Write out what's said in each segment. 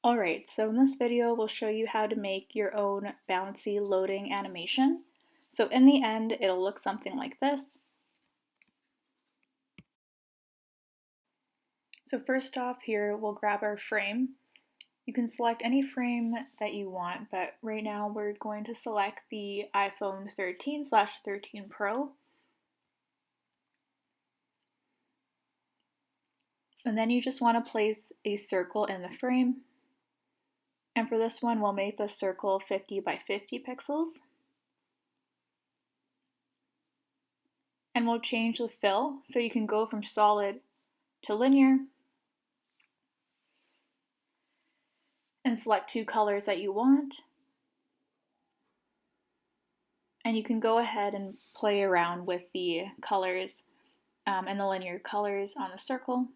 Alright, so in this video we'll show you how to make your own bouncy loading animation. So in the end it'll look something like this. So first off here we'll grab our frame. You can select any frame that you want, but right now we're going to select the iPhone 13/13 Pro. And then you just want to place a circle in the frame. And for this one, we'll make the circle 50 by 50 pixels. And we'll change the fill, so you can go from solid to linear. And select two colors that you want. And you can go ahead and play around with the colors and the linear colors on the circle.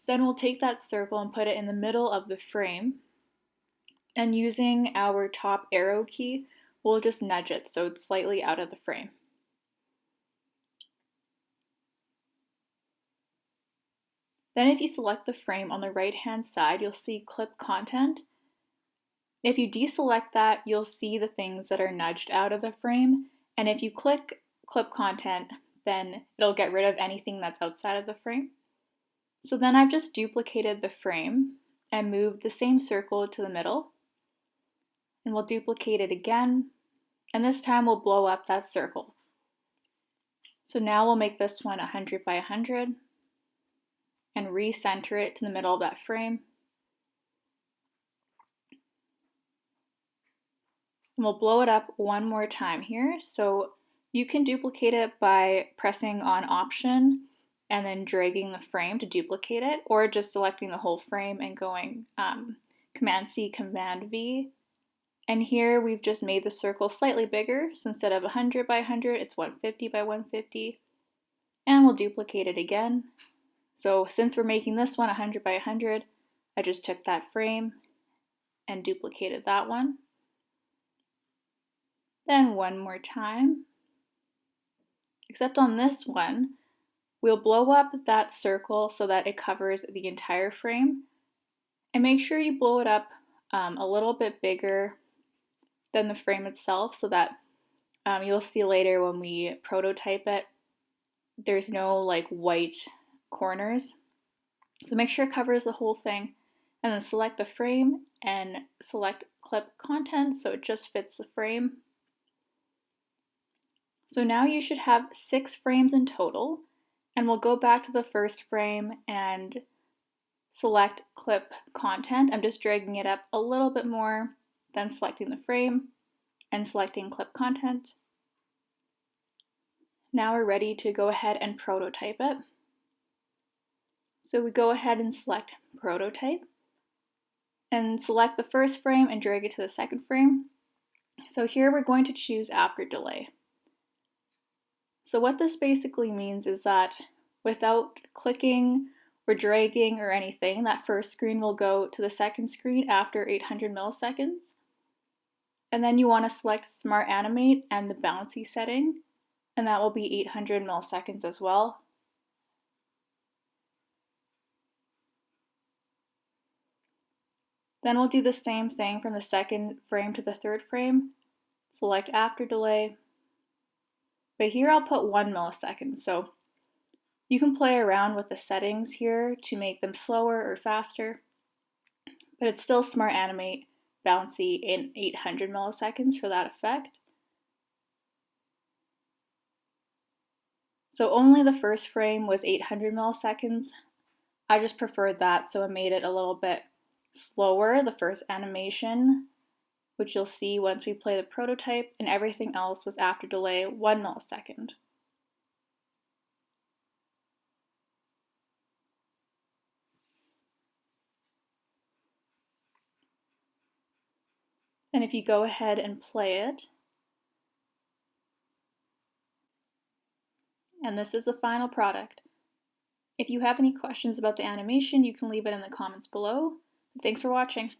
Then we'll take that circle and put it in the middle of the frame. And using our top arrow key, we'll just nudge it so it's slightly out of the frame. Then if you select the frame on the right-hand side, you'll see clip content. If you deselect that, you'll see the things that are nudged out of the frame. And if you click clip content, then it'll get rid of anything that's outside of the frame. So then I've just duplicated the frame and moved the same circle to the middle. And we'll duplicate it again. And this time we'll blow up that circle. So now we'll make this one 100 by 100 and recenter it to the middle of that frame. And we'll blow it up one more time here. So you can duplicate it by pressing on Option and then dragging the frame to duplicate it, or just selecting the whole frame and going Command-C, Command-V. And here we've just made the circle slightly bigger, so instead of 100 by 100, it's 150 by 150. And we'll duplicate it again. So since we're making this one 100 by 100, I just took that frame and duplicated that one. Then one more time. Except on this one, we'll blow up that circle so that it covers the entire frame. And make sure you blow it up a little bit bigger than the frame itself so that you'll see later when we prototype it, there's no like white corners. So make sure it covers the whole thing, and then select the frame and select clip content so it just fits the frame. So now you should have 6 frames in total, and we'll go back to the first frame and select clip content. I'm just dragging it up a little bit more, then selecting the frame and selecting clip content. Now we're ready to go ahead and prototype it. So we go ahead and select prototype and select the first frame and drag it to the second frame. So here we're going to choose after delay. So what this basically means is that without clicking or dragging or anything, that first screen will go to the second screen after 800 milliseconds. And then you want to select Smart Animate and the Bouncy setting, and that will be 800 milliseconds as well. Then we'll do the same thing from the second frame to the third frame. Select after delay. But here I'll put 1 millisecond. So you can play around with the settings here to make them slower or faster. But it's still Smart Animate Bouncy in 800 milliseconds for that effect. So only the first frame was 800 milliseconds. I just preferred that, so I made it a little bit slower, the first animation, which you'll see once we play the prototype, and everything else was after delay 1 millisecond. And if you go ahead and play it, and this is the final product. If you have any questions about the animation, you can leave it in the comments below. Thanks for watching.